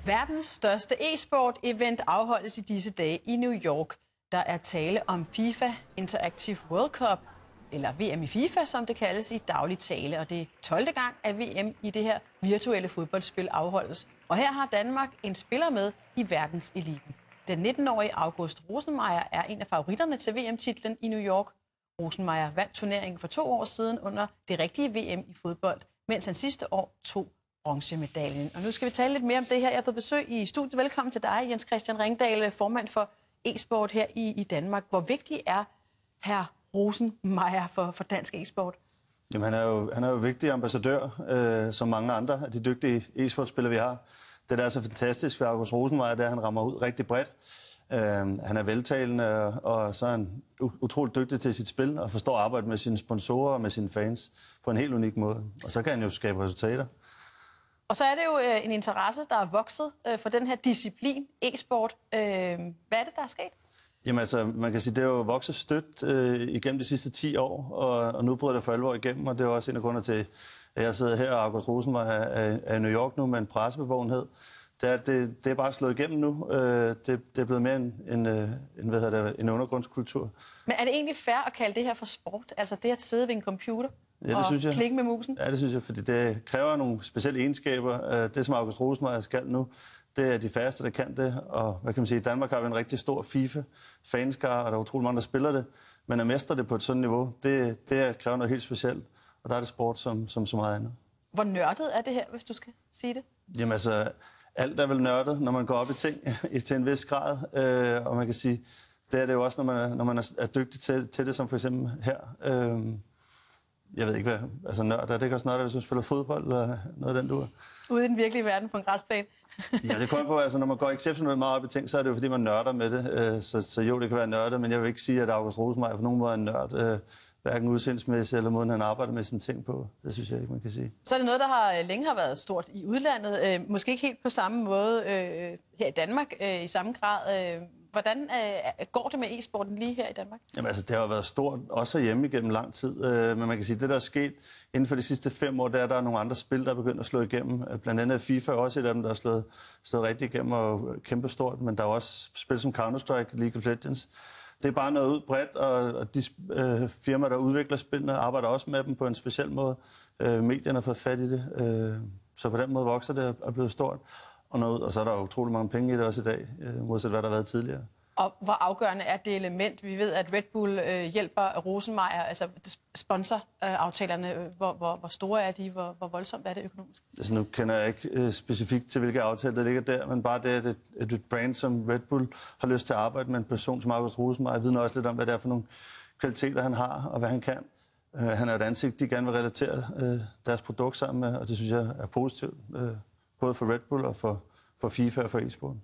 Verdens største e-sport-event afholdes i disse dage i New York. Der er tale om FIFA Interactive World Cup, eller VM i FIFA, som det kaldes i daglig tale. Og det er 12. gang, at VM i det her virtuelle fodboldspil afholdes. Og her har Danmark en spiller med i verdenseliten. Den 19-årige August Rosenmeier er en af favoritterne til VM-titlen i New York. Rosenmeier vandt turneringen for 2 år siden under det rigtige VM i fodbold, mens han sidste år tog bronzemedaljen. Og nu skal vi tale lidt mere om det her. Jeg har fået besøg i studiet. Velkommen til dig, Jens Christian Ringdal, formand for e-sport her i Danmark. Hvor vigtig er hr. Rosenmeier for dansk e-sport? Jamen, han er jo vigtig ambassadør, som mange andre af de dygtige e-sportspillere, vi har. Det, der er så fantastisk for August Rosenmeier, det er, at han rammer ud rigtig bredt. Han er veltalende, og så er han utroligt dygtig til sit spil, og forstår at arbejde med sine sponsorer og med sine fans på en helt unik måde. Og så kan han jo skabe resultater. Og så er det jo en interesse, der er vokset for den her disciplin, e-sport. Hvad er det, der er sket? Jamen altså, man kan sige, det er jo vokset stødt igennem de sidste 10 år, og nu bryder det for alvor igennem, og det er også en af grundene til, at jeg sidder her, og August Rosenmeier er i New York nu med en pressebevågenhed. Det er bare slået igennem nu. Det er blevet mere en undergrundskultur. Men er det egentlig fair at kalde det her for sport? Altså det at sidde ved en computer og klikke med musen? Ja, det synes jeg, fordi det kræver nogle specielle egenskaber. Det, som August Rosenmeier skal nu, det er de færreste, der kan det. Og hvad kan man sige, i Danmark har vi en rigtig stor FIFA-fanskare, og der er utrolig mange, der spiller det. Men at mestre det på et sådan niveau, det kræver noget helt specielt. Og der er det sport som så meget andet. Hvor nørdet er det her, hvis du skal sige det? Jamen altså, alt er vel nørdet, når man går op i ting til en vis grad. Og man kan sige, det er det jo også, når man er dygtig til det, som for eksempel her. Jeg ved ikke, hvad altså nørd er. Det kan også nørd, hvis man spiller fodbold eller noget af den dur. Ude i den virkelige verden på en græsplæne. Ja, det kommer på, altså når man går exceptionelt meget op i ting, så er det jo fordi, man nørder med det. Så jo, det kan være nørdet, men jeg vil ikke sige, at August Rosenmeier på nogen måde er en nørd. Hverken udsendsmæssigt eller måden, han arbejder med sine ting på. Det synes jeg ikke, man kan sige. Så er det noget, der længe har været stort i udlandet. Måske ikke helt på samme måde her i Danmark i samme grad. Hvordan går det med e-sporten lige her i Danmark? Jamen altså, det har været stort, også hjemme igennem lang tid. Men man kan sige, at det, der er sket inden for de sidste 5 år, der er nogle andre spil, der er begyndt at slå igennem. Blandt andet FIFA også et af dem, der er slået rigtig igennem og kæmpe stort. Men der er også spil som Counter-Strike, League of Legends. Det er bare noget ud bredt, og de firmaer, der udvikler spillene, arbejder også med dem på en speciel måde. Medierne har fået fat i det, så på den måde vokser det og er blevet stort. Og så er der utrolig mange penge i det også i dag, modsat hvad der har været tidligere. Og hvor afgørende er det element? Vi ved, at Red Bull hjælper Rosenmeier, altså sponsoraftalerne. Hvor store er de? Hvor voldsomt er det økonomisk? Altså nu kender jeg ikke specifikt til, hvilke aftaler der ligger der, men bare det, at et brand som Red Bull har lyst til at arbejde med en person som August Rosenmeier, vidner også lidt om, hvad det er for nogle kvaliteter, han har og hvad han kan. Han er et ansigt, de gerne vil relatere deres produkt sammen med, og det synes jeg er positivt, både for Red Bull og for FIFA og for e-sport.